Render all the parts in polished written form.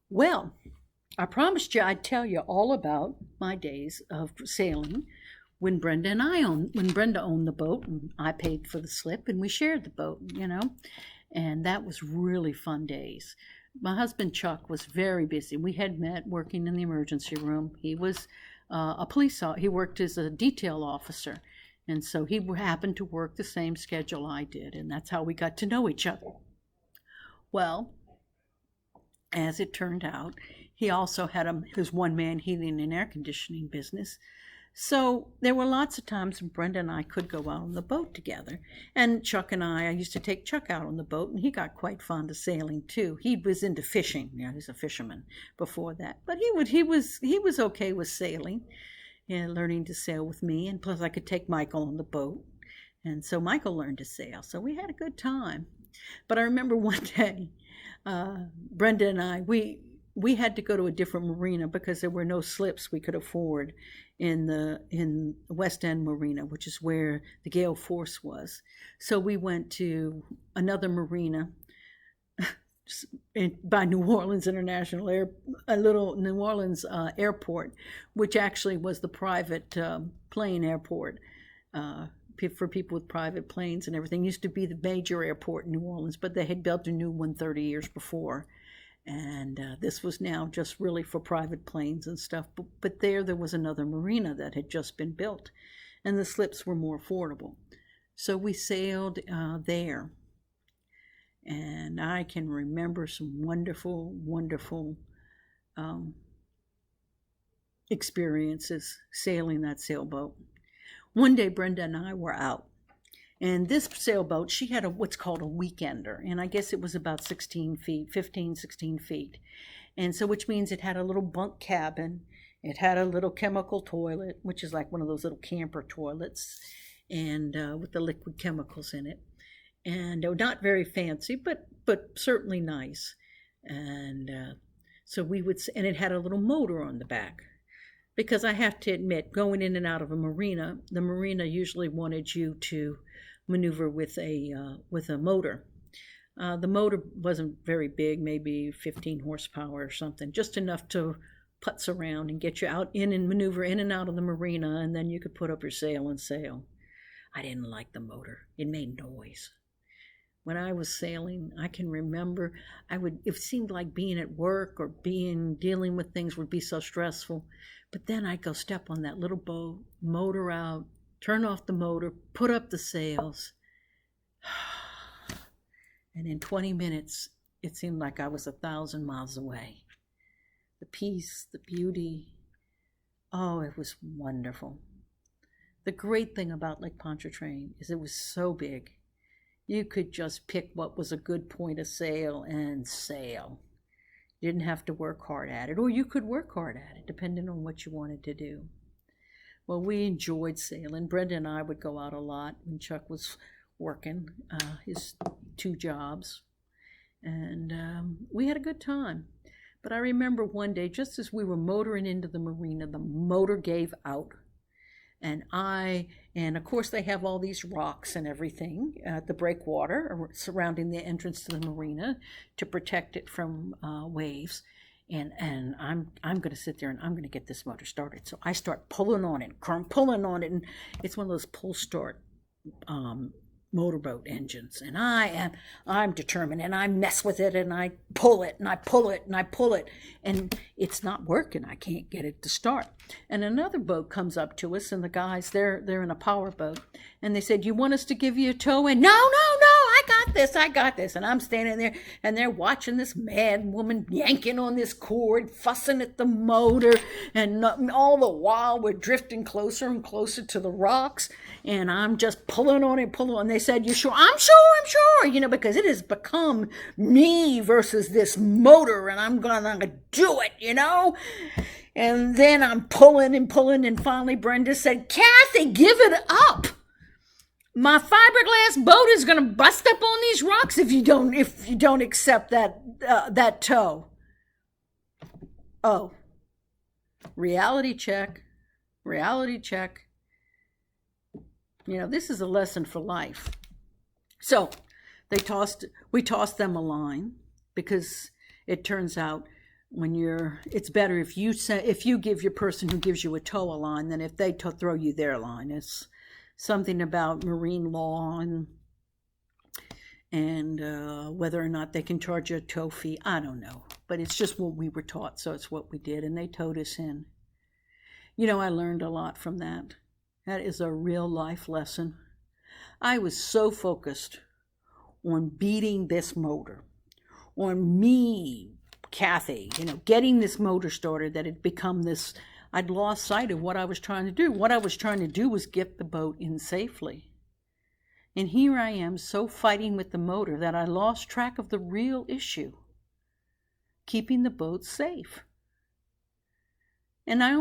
Well, I promised you I'd tell you all about my days of sailing when Brenda owned the boat and I paid for the slip and we shared the boat. And that was really fun days. My husband Chuck was very busy. We had met working in the emergency room. He was he worked as a detail officer. And so he happened to work the same schedule I did, and that's how we got to know each other. Well, as it turned out, he also had his one-man heating and air conditioning business. So there were lots of times when Brenda and I could go out on the boat together. And Chuck and I used to take Chuck out on the boat, and he got quite fond of sailing too. He was into fishing. He's a fisherman before that. But he was okay with sailing and learning to sail with me. And plus I could take Michael on the boat. And so Michael learned to sail. So we had a good time. But I remember one day, Brenda and I, we had to go to a different marina because there were no slips we could afford in West End Marina, which is where the gale force was. So we went to another marina by New Orleans International a little New Orleans airport, which actually was the private plane airport. For people with private planes and everything. It used to be the major airport in New Orleans, but they had built a new one 30 years before. And this was now just really for private planes and stuff. But there was another marina that had just been built, and the slips were more affordable. So we sailed there. And I can remember some wonderful, wonderful experiences sailing that sailboat. One day, Brenda and I were out, and this sailboat, she had what's called a weekender, and I guess it was about 16 feet, 15, 16 feet. And so, which means it had a little bunk cabin, it had a little chemical toilet, which is like one of those little camper toilets, and with the liquid chemicals in it. And not very fancy, but certainly nice. And and it had a little motor on the back. Because I have to admit, going in and out of a marina, the marina usually wanted you to maneuver with a motor. The motor wasn't very big, maybe 15 horsepower or something, just enough to putz around and get you out in and maneuver in and out of the marina, and then you could put up your sail and sail. I didn't like the motor. It made noise. When I was sailing, I can remember it seemed like being at work or dealing with things would be so stressful. But then I'd go step on that little boat, motor out, turn off the motor, put up the sails. And in 20 minutes, it seemed like I was 1,000 miles away. The peace, the beauty. Oh, it was wonderful. The great thing about Lake Pontchartrain is it was so big. You could just pick what was a good point of sail and sail. You didn't have to work hard at it, or you could work hard at it, depending on what you wanted to do. Well, we enjoyed sailing. Brenda and I would go out a lot when Chuck was working his 2 jobs, and we had a good time. But I remember one day, just as we were motoring into the marina, the motor gave out. And of course they have all these rocks and everything at the breakwater surrounding the entrance to the marina to protect it from waves. And I'm going to sit there and I'm going to get this motor started. So I start pulling on it, and it's one of those pull start motorboat engines, and I'm determined, and I mess with it, and I pull it, and I pull it, and I pull it, and it's not working. I can't get it to start. And another boat comes up to us, and the guys, they're in a power boat, and they said, "You want us to give you a tow?" And no, I got this. And I'm standing there, and they're watching this mad woman yanking on this cord, fussing at the motor, and all the while we're drifting closer and closer to the rocks, and I'm just pulling on it. They said, "You sure?" I'm sure, because it has become me versus this motor, and I'm gonna do it, And then I'm pulling, and finally Brenda said, "Kathy, give it up. My fiberglass boat is going to bust up on these rocks if you don't accept that tow." Oh, reality check. This is a lesson for life. So we tossed them a line, because it turns out it's better if you give your person who gives you a tow a line than if they throw you their line. It's something about marine law and whether or not they can charge you a tow fee. I don't know, but it's just what we were taught, so it's what we did, and they towed us in. I learned a lot from that. That is a real life lesson. I was so focused on beating this motor, on me, Kathy, getting this motor started, that it become this, I'd lost sight of what I was trying to do. What I was trying to do was get the boat in safely. And here I am so fighting with the motor that I lost track of the real issue, keeping the boat safe. And I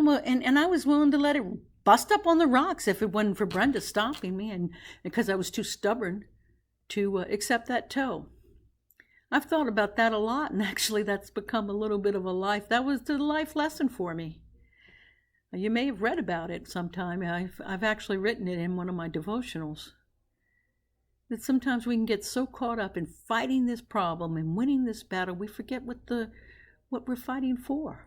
was willing to let it bust up on the rocks if it wasn't for Brenda stopping me, and because I was too stubborn to accept that tow. I've thought about that a lot, and actually that's become a little bit of a life. That was the life lesson for me. You may have read about it sometime. I've actually written it in one of my devotionals. That sometimes we can get so caught up in fighting this problem and winning this battle, we forget what we're fighting for.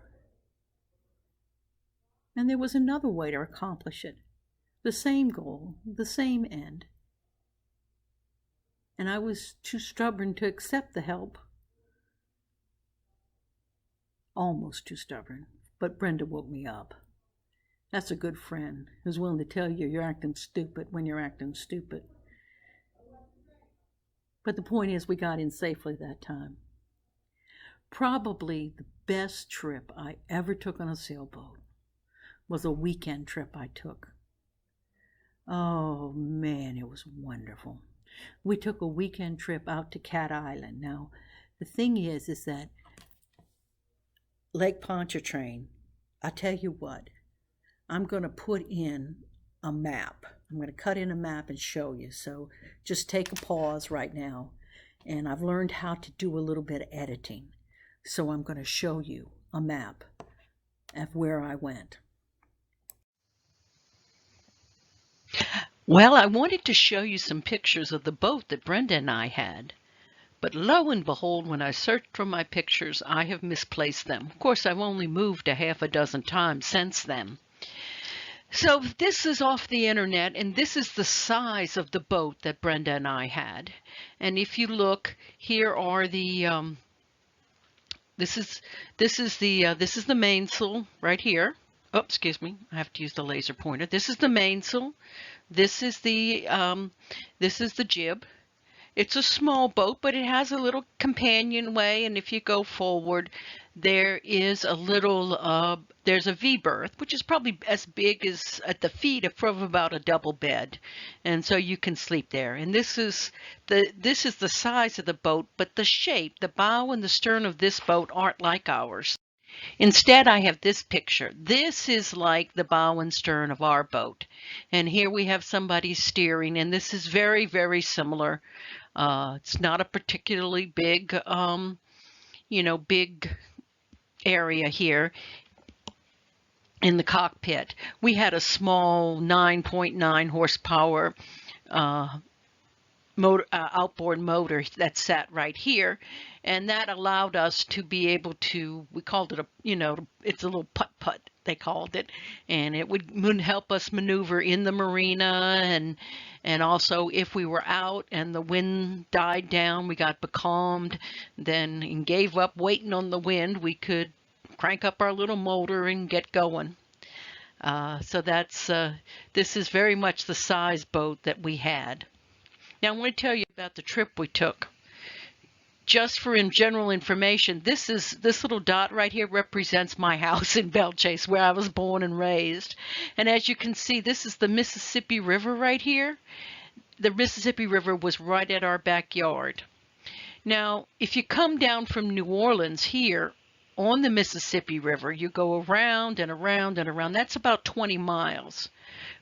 And there was another way to accomplish it. The same goal, the same end. And I was too stubborn to accept the help. Almost too stubborn, but Brenda woke me up. That's a good friend who's willing to tell you you're acting stupid when you're acting stupid. But the point is, we got in safely that time. Probably the best trip I ever took on a sailboat was a weekend trip I took. Oh man, it was wonderful. We took a weekend trip out to Cat Island. Now, the thing is that Lake Pontchartrain, I tell you what, I'm going to put in a map. I'm going to cut in a map and show you. So just take a pause right now. And I've learned how to do a little bit of editing. So I'm going to show you a map of where I went. Well, I wanted to show you some pictures of the boat that Brenda and I had. But lo and behold, when I searched for my pictures, I have misplaced them. Of course, I've only moved a half a dozen times since then. So this is off the internet, and this is the size of the boat that Brenda and I had. And if you look, here are the this is the mainsail right here. Oh, excuse me, I have to use the laser pointer. This is the mainsail. This is the jib. It's a small boat, but it has a little companionway, and if you go forward, there is a little, there's a V-berth, which is probably as big as at the feet of about a double bed, and so you can sleep there. And this is the size of the boat, but the shape, the bow and the stern of this boat aren't like ours. Instead, I have this picture. This is like the bow and stern of our boat, and here we have somebody steering, and this is very, very similar. It's not a particularly big, big area here in the cockpit. We had a small 9.9 horsepower outboard motor that sat right here, and that allowed us to be able to, we called it it's a little putt-putt, they called it, and it would help us maneuver in the marina, and also if we were out and the wind died down, we got becalmed, then and gave up waiting on the wind, we could crank up our little motor and get going. So that's this is very much the size boat that we had. Now I want to tell you about the trip we took. Just for general information, this little dot right here represents my house in Belle Chase, where I was born and raised. And as you can see, this is the Mississippi River right here. The Mississippi River was right at our backyard. Now, if you come down from New Orleans here on the Mississippi River, you go around and around and around. That's about 20 miles.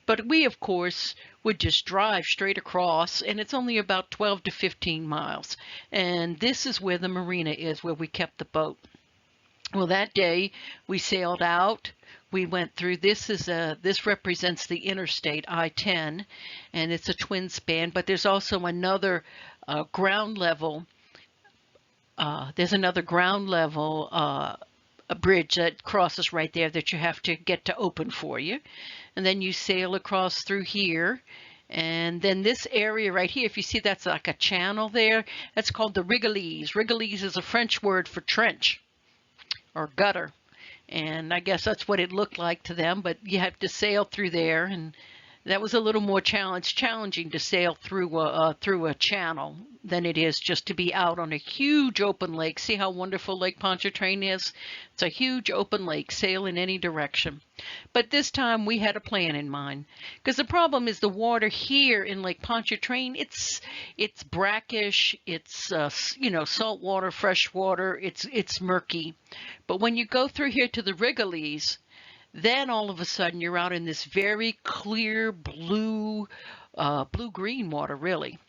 But we, of course, would just drive straight across, and it's only about 12 to 15 miles. And this is where the marina is, where we kept the boat. Well, that day we sailed out. We went through, this represents the interstate, I-10, and it's a twin span, but there's also another ground level. There's another ground level a bridge that crosses right there that you have to get to open for you. And then you sail across through here. And then this area right here, if you see that's like a channel there, that's called the Rigolets. Rigolets is a French word for trench or gutter. And I guess that's what it looked like to them, but you have to sail through there, and that was a little more challenging to sail through a channel than it is just to be out on a huge open lake. See how wonderful Lake Pontchartrain is? It's a huge open lake, sail in any direction. But this time we had a plan in mind, because the problem is the water here in Lake Pontchartrain, it's brackish, it's salt water, fresh water, it's murky. But when you go through here to the Rigolets, then all of a sudden you're out in this very clear blue, blue-green water, really.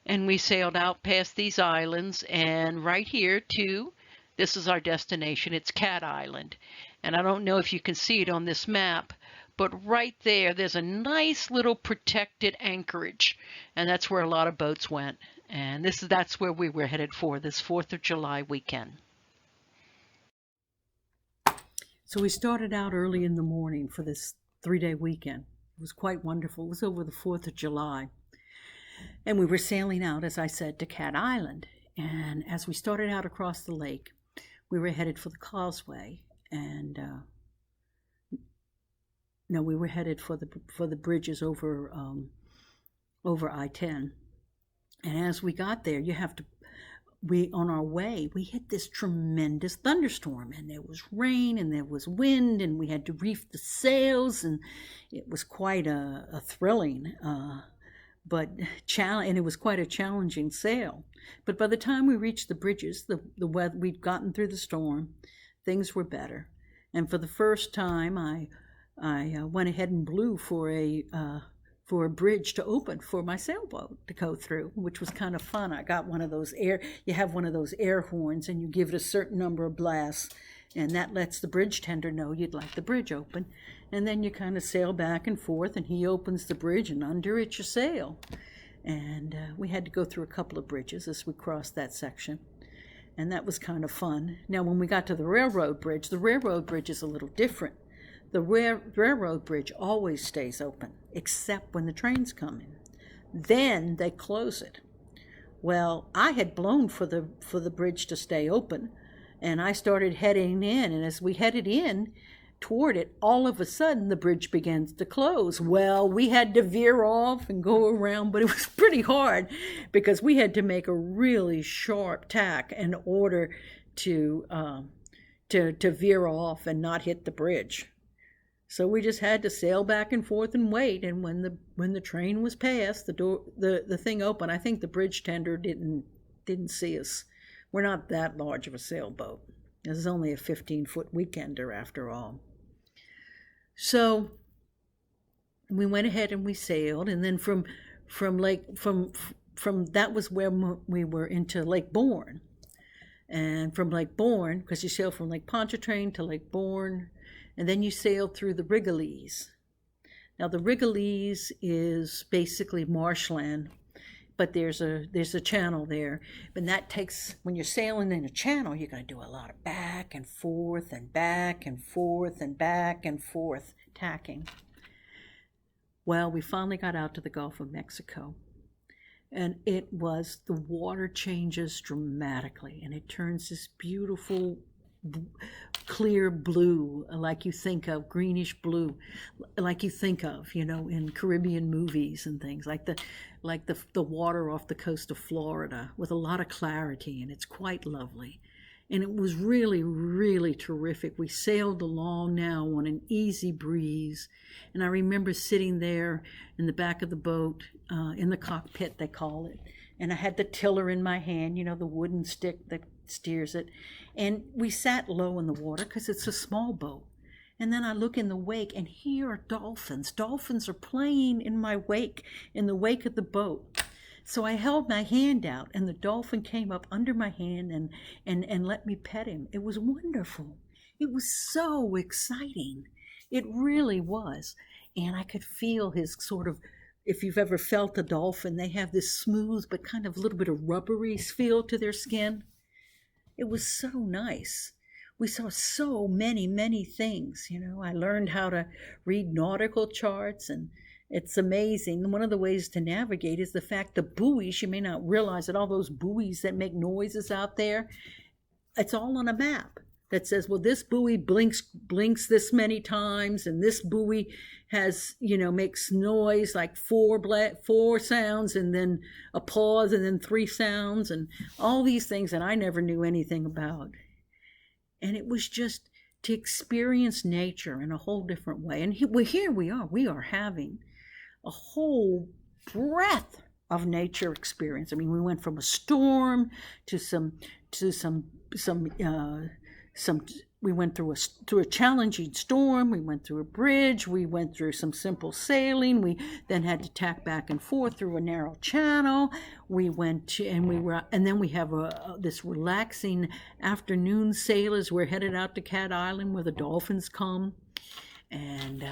And we sailed out past these islands, and right here too, this is our destination. It's Cat Island. And I don't know if you can see it on this map, but right there, there's a nice little protected anchorage. And that's where a lot of boats went. And that's where we were headed for this 4th of July weekend. So we started out early in the morning for this 3-day weekend. It was quite wonderful. It was over the 4th of July. And we were sailing out, as I said, to Cat Island. And as we started out across the lake, we were headed for the causeway. And no, we were headed for the bridges over I-10. And as we got there, on our way, we hit this tremendous thunderstorm, and there was rain and there was wind, and we had to reef the sails, and it was quite a thrilling, and it was quite a challenging sail. But by the time we reached the bridges, the weather, we'd gotten through the storm, things were better, and for the first time, I went ahead and blew for a bridge to open for my sailboat to go through, which was kind of fun. I got one of those you have one of those air horns, and you give it a certain number of blasts, and that lets the bridge tender know you'd like the bridge open. And then you kind of sail back and forth, and he opens the bridge, and under it you sail. And we had to go through a couple of bridges as we crossed that section, and that was kind of fun. Now, when we got to the railroad bridge is a little different. The railroad bridge always stays open, except when the trains come in. Then they close it. Well, I had blown for the bridge to stay open, and I started heading in, and as we headed in toward it, all of a sudden the bridge begins to close. Well, we had to veer off and go around, but it was pretty hard because we had to make a really sharp tack in order to veer off and not hit the bridge. So we just had to sail back and forth and wait. And when the train was past, the thing opened. I think the bridge tender didn't see us. We're not that large of a sailboat. This is only a 15-foot weekender after all. So we went ahead and we sailed, and then from that was where we were into Lake Bourne. And from Lake Bourne, because you sail from Lake Pontchartrain to Lake Bourne, and then you sail through the Rigolets. Now the Rigolets is basically marshland, but there's a channel there. And that takes, when you're sailing in a channel, you're going to do a lot of back and forth and back and forth and back and forth tacking. Well, we finally got out to the Gulf of Mexico. And the water changes dramatically, and it turns this beautiful clear blue, like you think of, greenish blue, like you think of, in Caribbean movies and things, like the water off the coast of Florida, with a lot of clarity, and it's quite lovely. And it was really, really terrific. We sailed along now on an easy breeze, and I remember sitting there in the back of the boat, in the cockpit they call it, and I had the tiller in my hand, the wooden stick that steers it, and we sat low in the water because it's a small boat. And then I look in the wake, and here are dolphins. Dolphins are playing in my wake, in the wake of the boat. So I held my hand out, and the dolphin came up under my hand and let me pet him. It was wonderful. It was so exciting. It really was. And I could feel his sort of, if you've ever felt a dolphin, they have this smooth but kind of a little bit of rubbery feel to their skin. It was so nice. we saw so many things. I learned how to read nautical charts, and it's amazing. One of the ways to navigate is the fact the buoys, you may not realize that all those buoys that make noises out there, it's all on a map that says, well, this buoy blinks this many times, and this buoy has, makes noise like four sounds, and then a pause, and then three sounds, and all these things that I never knew anything about. And it was just to experience nature in a whole different way. And here we are having a whole breadth of nature experience. I mean, we went from a storm to we went through a challenging storm. We went through a bridge. We went through some simple sailing. We then had to tack back and forth through a narrow channel. We went to, and then we have this relaxing afternoon sail as we're headed out to Cat Island where the dolphins come, and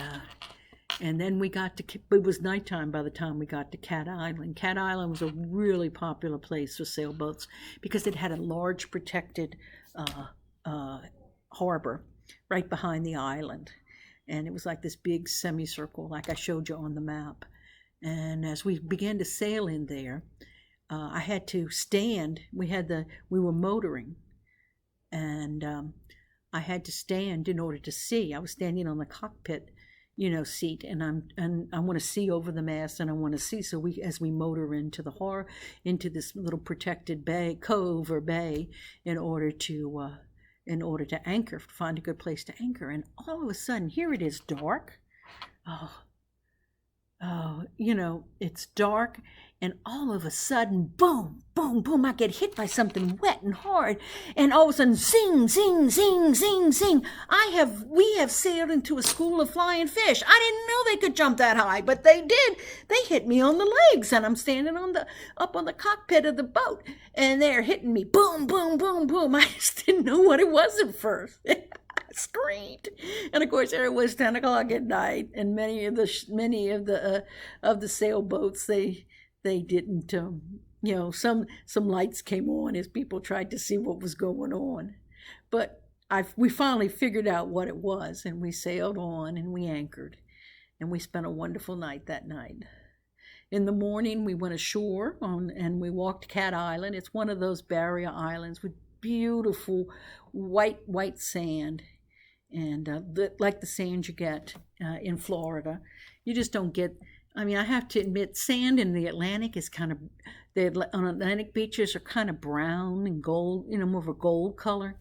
then we got to. It was nighttime by the time we got to Cat Island. Cat Island was a really popular place for sailboats because it had a large protected harbor right behind the island, and it was like this big semicircle like I showed you on the map. And as we began to sail in there, I had to stand. We were motoring, and I had to stand in order to see. I was standing on the cockpit seat, and I want to see over the mast, and I want to see. So as we motor into this little protected cove or bay in order to anchor, find a good place to anchor. And all of a sudden, here it is dark. It's dark, and all of a sudden, boom, boom, boom, I get hit by something wet and hard, and all of a sudden, zing, zing, zing, zing, zing. We have sailed into a school of flying fish. I didn't know they could jump that high, but they did. They hit me on the legs, and I'm standing up on the cockpit of the boat, and they're hitting me, boom, boom, boom, boom. I just didn't know what it was at first. Screamed, and of course it was 10 o'clock at night, and many of the sailboats they didn't some lights came on as people tried to see what was going on, but we finally figured out what it was, and we sailed on and we anchored, and we spent a wonderful night that night. In the morning we went ashore and we walked Cat Island. It's one of those barrier islands with beautiful white sand, and like the sand you get in Florida. You just don't get, I mean, I have to admit, sand in the Atlantic is kind of, on Atlantic beaches are kind of brown and gold, more of a gold color.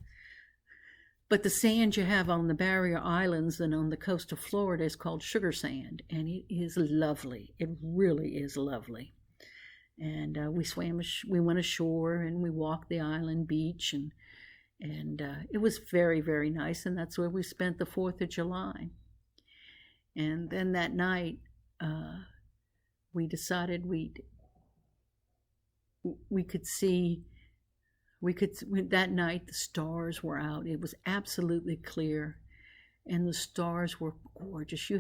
But the sand you have on the barrier islands and on the coast of Florida is called sugar sand, and it is lovely. It really is lovely. And we went ashore, and we walked the island beach, and it was very, very nice, and that's where we spent the 4th of July. And then that night, we decided that night the stars were out. It was absolutely clear, and the stars were gorgeous. You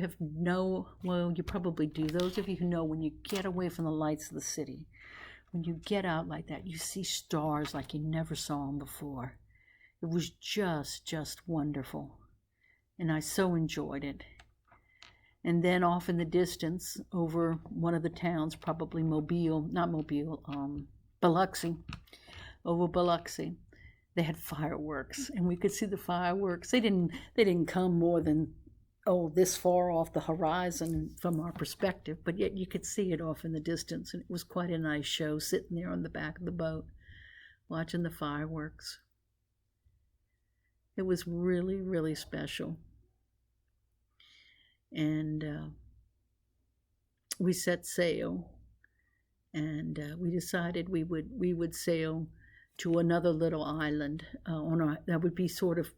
probably do. Those of you who know, when you get away from the lights of the city, when you get out like that, you see stars like you never saw them before. It was just wonderful, and I so enjoyed it. And then off in the distance, over one of the towns, probably Biloxi, over Biloxi, they had fireworks, and we could see the fireworks. They didn't come more than this far off the horizon from our perspective, but yet you could see it off in the distance, and it was quite a nice show, sitting there on the back of the boat, watching the fireworks. It was really, really special. And we set sail, and we decided we would sail to another little island that would be sort of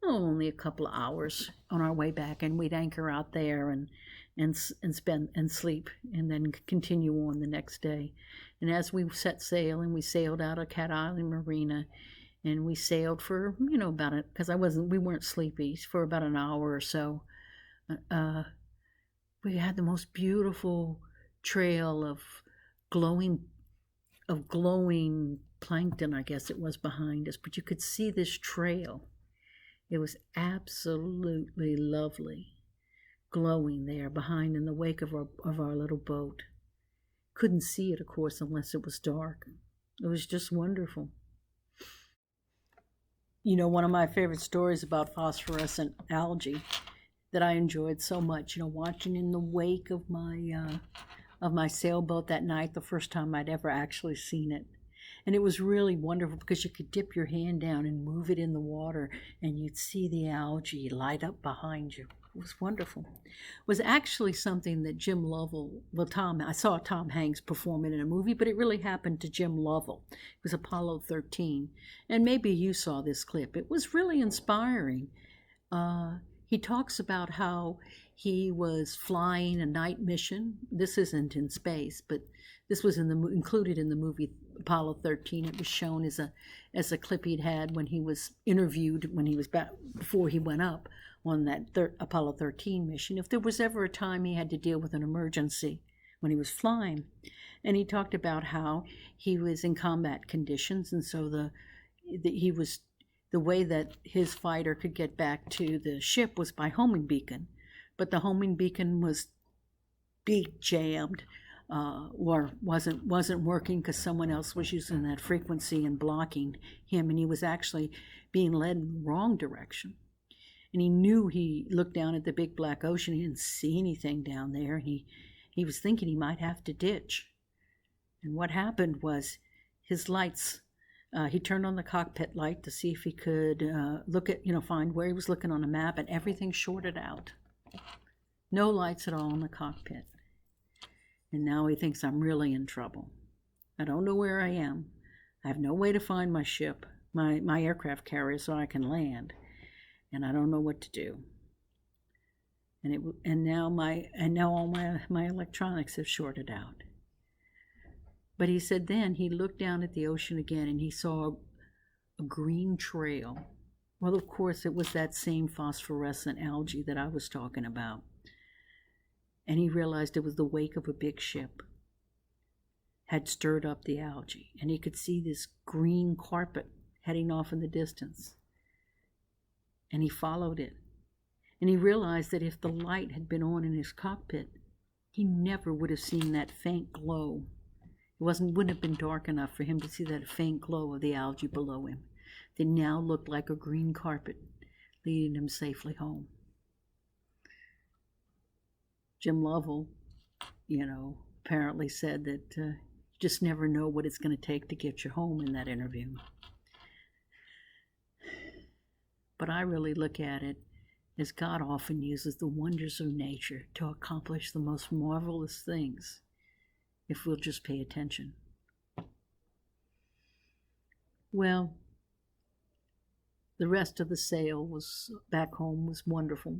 only a couple of hours on our way back, and we'd anchor out there and spend and sleep, and then continue on the next day. And as we set sail, and we sailed out of Cat Island Marina, and we sailed for about it, because we weren't sleepy, for about an hour or so. We had the most beautiful trail of glowing plankton, I guess it was, behind us, but you could see this trail, It was absolutely lovely, glowing there behind in the wake of our little boat. Couldn't see it, of course, unless it was dark. It was just wonderful. One of my favorite stories about phosphorescent algae that I enjoyed so much, watching in the wake of my sailboat that night, the first time I'd ever actually seen it. And it was really wonderful because you could dip your hand down and move it in the water and you'd see the algae light up behind you. It was wonderful. It was actually something that Jim Lovell, I saw Tom Hanks perform it in a movie, but it really happened to Jim Lovell. It was Apollo 13. And maybe you saw this clip. It was really inspiring. He talks about how he was flying a night mission. This isn't in space, but this was included in the movie Apollo 13. It was shown as a clip he'd had when he was interviewed when he was back before he went up on that Apollo 13 mission. If there was ever a time he had to deal with an emergency when he was flying, and he talked about how he was in combat conditions, and so the way that his fighter could get back to the ship was by homing beacon, but the homing beacon was beat jammed or wasn't working because someone else was using that frequency and blocking him, and he was actually being led in the wrong direction. And he knew, he looked down at the big black ocean, he didn't see anything down there, and he was thinking he might have to ditch. And what happened was his lights, he turned on the cockpit light to see if he could find where he was looking on a map, and everything shorted out. No lights at all in the cockpit. And now he thinks I'm really in trouble. I don't know where I am. I have no way to find my ship, my aircraft carrier, so I can land. And I don't know what to do. And now all my electronics have shorted out. But he said then he looked down at the ocean again and he saw a green trail. Well, of course, it was that same phosphorescent algae that I was talking about. And he realized it was the wake of a big ship had stirred up the algae. And he could see this green carpet heading off in the distance. And he followed it. And he realized that if the light had been on in his cockpit, he never would have seen that faint glow. It wouldn't have been dark enough for him to see that faint glow of the algae below him. They now looked like a green carpet, leading him safely home. Jim Lovell, apparently said that you just never know what it's going to take to get you home in that interview. But I really look at it as God often uses the wonders of nature to accomplish the most marvelous things if we'll just pay attention. Well, the rest of the sail back home was wonderful.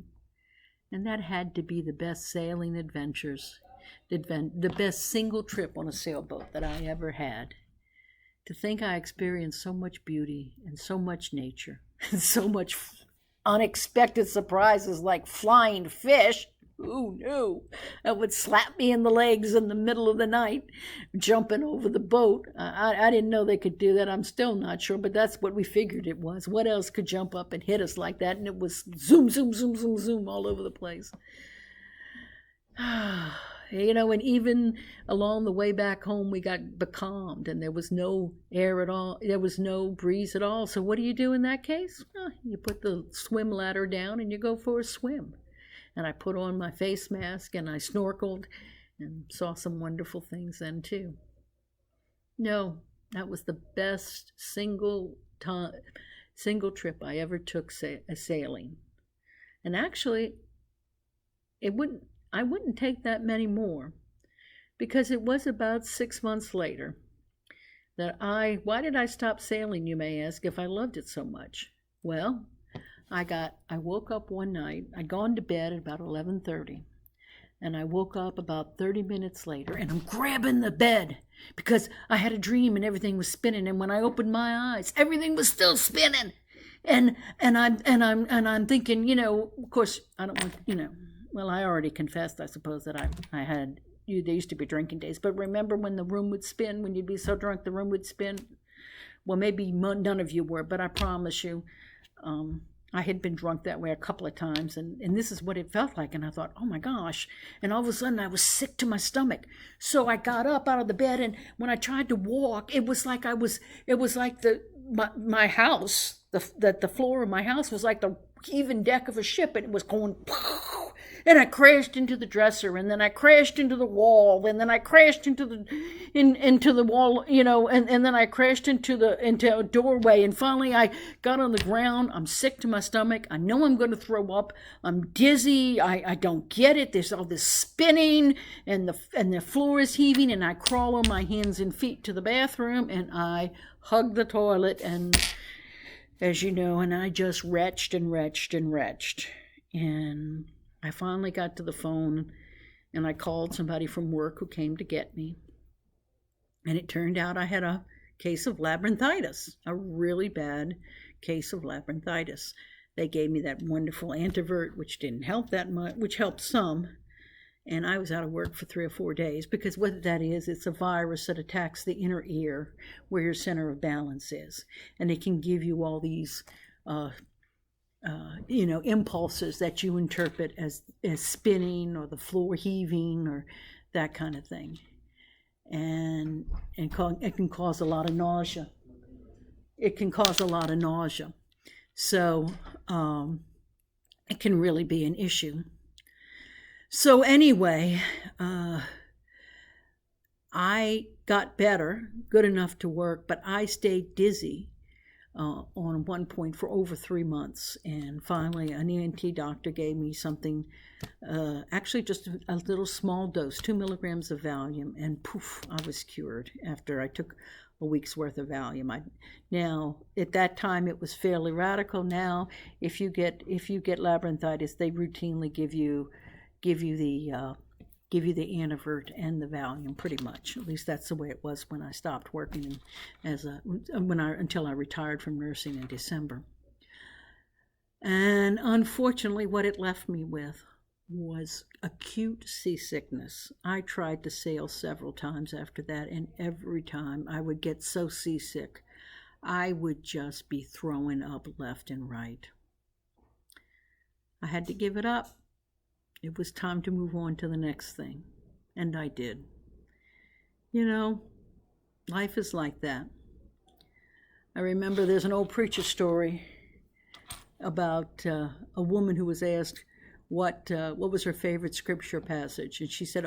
And that had to be the best sailing adventures, the best single trip on a sailboat that I ever had. To think I experienced so much beauty and so much nature and so much unexpected surprises like flying fish. Who knew? That would slap me in the legs in the middle of the night, jumping over the boat. I didn't know they could do that. I'm still not sure, but that's what we figured it was. What else could jump up and hit us like that? And it was zoom, zoom, zoom, zoom, zoom all over the place. And even along the way back home, we got becalmed and there was no air at all. There was no breeze at all. So what do you do in that case? You put the swim ladder down and you go for a swim. And I put on my face mask and I snorkeled and saw some wonderful things then too. No, that was the best single trip I ever took sailing. And actually, I wouldn't take that many more, because it was about 6 months later that why did I stop sailing, you may ask, if I loved it so much? Well, I woke up one night, I'd gone to bed at about 11:30, and I woke up about 30 minutes later, and I'm grabbing the bed because I had a dream and everything was spinning, and when I opened my eyes, everything was still spinning. And I'm thinking, of course, I don't want, well, I already confessed, I suppose, that I had, there used to be drinking days, but remember when the room would spin, when you'd be so drunk the room would spin? Well, maybe none of you were, but I promise you, I had been drunk that way a couple of times, and this is what it felt like. And I thought, oh my gosh. And all of a sudden I was sick to my stomach. So I got up out of the bed, and when I tried to walk, it was like my house, the floor of my house was like the heaving deck of a ship, and it was going, and I crashed into the dresser, and then I crashed into the wall, and then I crashed into the wall, and then I crashed into a doorway, and finally I got on the ground. I'm sick to my stomach. I know I'm going to throw up. I'm dizzy. I don't get it. There's all this spinning, and the floor is heaving, and I crawl on my hands and feet to the bathroom, and I hug the toilet, and as you know, and I just retched and retched and retched. And I finally got to the phone, and I called somebody from work who came to get me. And it turned out I had a case of labyrinthitis, a really bad case of labyrinthitis. They gave me that wonderful Antivert, which didn't help that much, which helped some. And I was out of work for 3 or 4 days, because what that is, it's a virus that attacks the inner ear where your center of balance is. And it can give you all these, impulses that you interpret as spinning or the floor heaving or that kind of thing. And it can cause a lot of nausea. So it can really be an issue. So anyway, I got better, good enough to work, but I stayed dizzy on one point for over 3 months. And finally, an ENT doctor gave me something, actually just a little small dose, 2 milligrams of Valium, and poof, I was cured after I took a week's worth of Valium. Now, at that time, it was fairly radical. Now, if you get labyrinthitis, they routinely give you the Antivert and the Valium, pretty much. At least that's the way it was when I stopped working until I retired from nursing in December. And unfortunately, what it left me with was acute seasickness. I tried to sail several times after that, and every time I would get so seasick, I would just be throwing up left and right. I had to give it up. It was time to move on to the next thing, and I did. Life is like that. I remember there's an old preacher story about a woman who was asked what was her favorite scripture passage, and she said,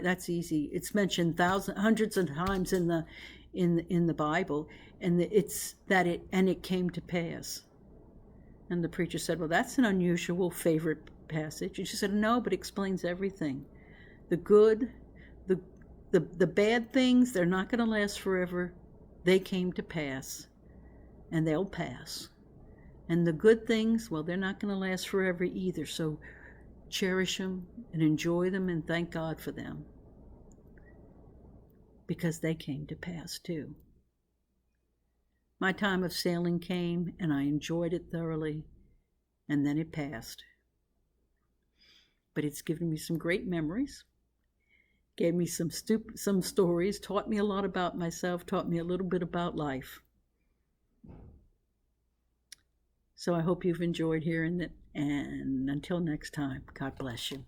that's easy. It's mentioned hundreds of times in the Bible, and it came to pass. And the preacher said, well, that's an unusual favorite passage. And she said, no, but it explains everything. The good, the bad things, they're not going to last forever. They came to pass, and they'll pass. And the good things, well, they're not going to last forever either. So cherish them and enjoy them and thank God for them, because they came to pass too. My time of sailing came, and I enjoyed it thoroughly, and then it passed. But it's given me some great memories, gave me some stories, taught me a lot about myself, taught me a little bit about life. So I hope you've enjoyed hearing it, and until next time, God bless you.